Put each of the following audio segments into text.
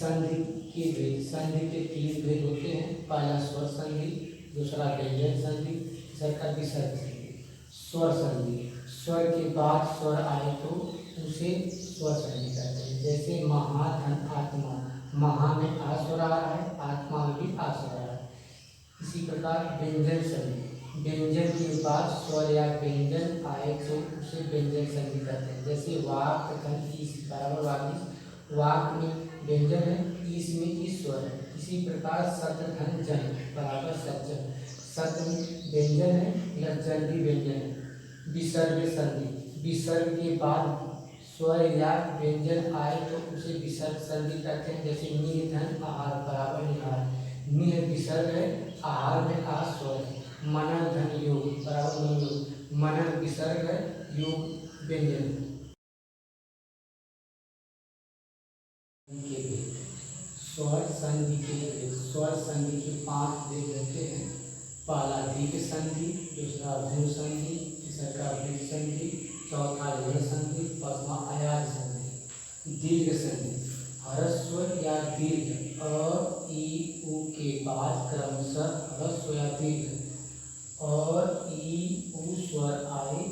संधि के भेद। संधि के 3 भेद होते हैं। पहला स्वर संधि, दूसरा व्यंजन संधि, तीसरा विसर्ग संधि। स्वर संधि, स्वर के बाद स्वर आए तो उसे स्वर संधि कहते हैं। जैसे महा धन आत्मा, महा में आ स्वर आ रहा है, आत्मा में भी आ स्वर आ रहा है। इसी प्रकार व्यंजन संधि, व्यंजन के बाद स्वर या व्यंजन आए तो उसे व्यंजन संधि कहते हैं। जैसे वाक धन ईस बराबर वागिस, वाक में व्यंजन है, ईस में ईश्वर है। इसी प्रकार सत धन जन बराबर सज्जन, सत में व्यंजन है प्लस जन भी व्यंजन है। विसर्ग संधि, विसर्ग के बाद स्वर या व्यंजन आए तो उसे विसर्ग संधि कहते हैं। जैसे निर्धन आहार बराबर निहार, निह विसर्ग है, आहार में आ स्वर है। मनन धन योग बराबर मनयोग, मनन विसर्ग है, योग व्यंजन। स्वर संधि के भेद, स्वर संधि के 5 भेद होते हैं। पहला दीर्घ संधि, दूसरा भू संधि, तीसरा वृक्ष संधि, चौथा ऋण संधि, पांचवा अयाज संधि। दीर्घ संधि, ह्रस्व या दीर्घ अ ई उ के बाद क्रमशः ह्रस्व या दीर्घ और ई उ स्वर आए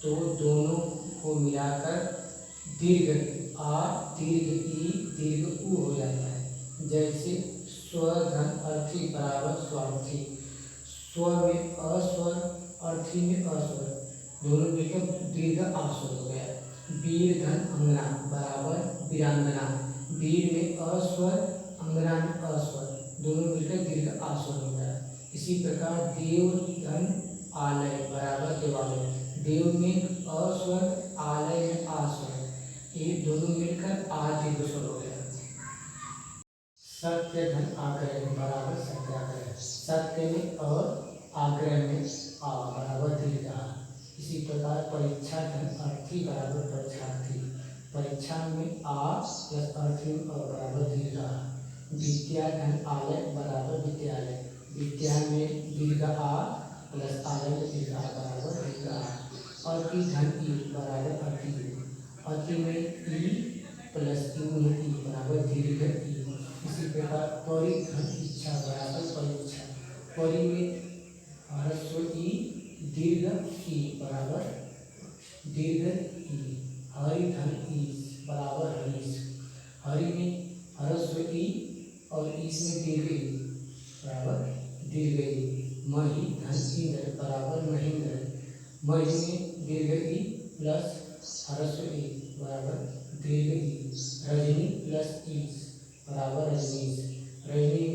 तो दोनों को मिलाकर दीर्घ आ दीर्घ ई दीर्घ उ हो जाता है। जैसे स्वधन अर्थी बराबर स्वार्थी, स्व में अस्वर, अर्थी में अस्वर, दोनों मिलकर दीर्घ आस्वर हो गया। वीर धन अंगना बराबर वीरांगना, वीर में अस्वर, अंगना में अस्वर, दोनों मिलकर दीर्घ आस्वर हो गया। इसी प्रकार देव धन आलय बराबर देवालय, देव में अस्वर, आलय में आस्वर, ये दोनों मिलकर आ दीर्घ स्वर हो गया। सत्य धन आग्रह बराबर सत्याग्रह, सत्य में और आग्रह में आ बराबर दीर्घ आ। इसी प्रकार परीक्षा धन अर्थी बराबर परीक्षार्थी, परीक्षा में आ प्लस अर्थी में अ बराबर दीर्घ आ। विद्या धन आलय बराबर विद्यालय, विद्या में दीर्घ आ प्लस आलय में दीर्घ आ बराबर दीर्घ आ। अति धन ई बराबर अति, अति में ई प्लस ई में ई बराबर दीर्घ ई। इसी प्रकार परि धन इच्छा बराबर परीक्षा, परि में ह्रस्व ई दीर्घ ई बराबर दीर्घ ई। हरि धन ईश बराबर हरीश, हरि में ह्रस्व ई और ईश में दीर्घ ई बराबर दीर्घ ई। मही धन इंद्र बराबर महेंद्र, मही में दीर्घ ई प्लस ह्रस्व ई बराबर दीर्घ ई। रजनी प्लस ईश बराबर रजनीश, रजनी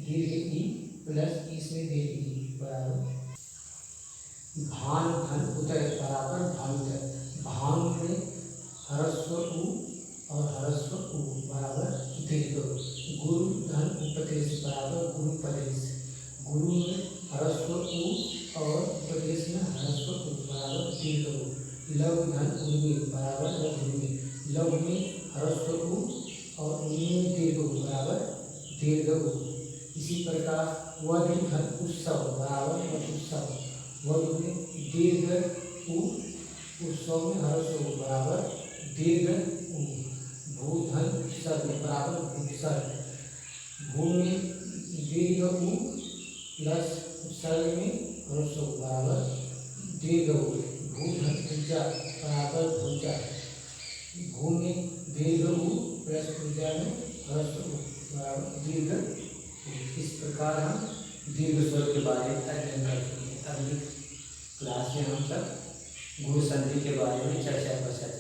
दीर्घ ई प्लस ईश में दीर्घ ई बराबर। भानु धन उदय बराबर भानुदय, भानु में ह्रस्व उ और ह्रस्व उ बराबर दीर्घ। गुरु धन उपदेश बराबर गुरुपदेश, गुरु में ह्रस्व उ और उपदेश में ह्रस्व उ बराबर दीर्घ उ। लघु धन उर्मी बराबर लघुर्मी, लघु में ह्रस्व उ और उर्मी में दीर्घ उ बराबर दीर्घ उ। इसी प्रकार वधु धन उत्सव बराबर वधुत्सव, वधु में दीर्घ उ, उत्सव में ह्रस्व उ बराबर दीर्घ उ। भू धन उत्सर्ग बराबर भूत्सर्ग, भू में दीर्घ उ प्लस उत्सर्ग में ह्रस्व उ बराबर दीर्घ उ। भू धन ऊर्जा बराबर भूजा, भू में दीर्घ उ प्लस ऊर्जा में ह्रस्व उ बराबर दीर्घ उ। इस प्रकार हम दीर्घ स्वर के बारे में अध्ययन कर चुके हैं। अगली क्लास में हम सब गुरु संधि के बारे में चर्चा कर सकते हैं।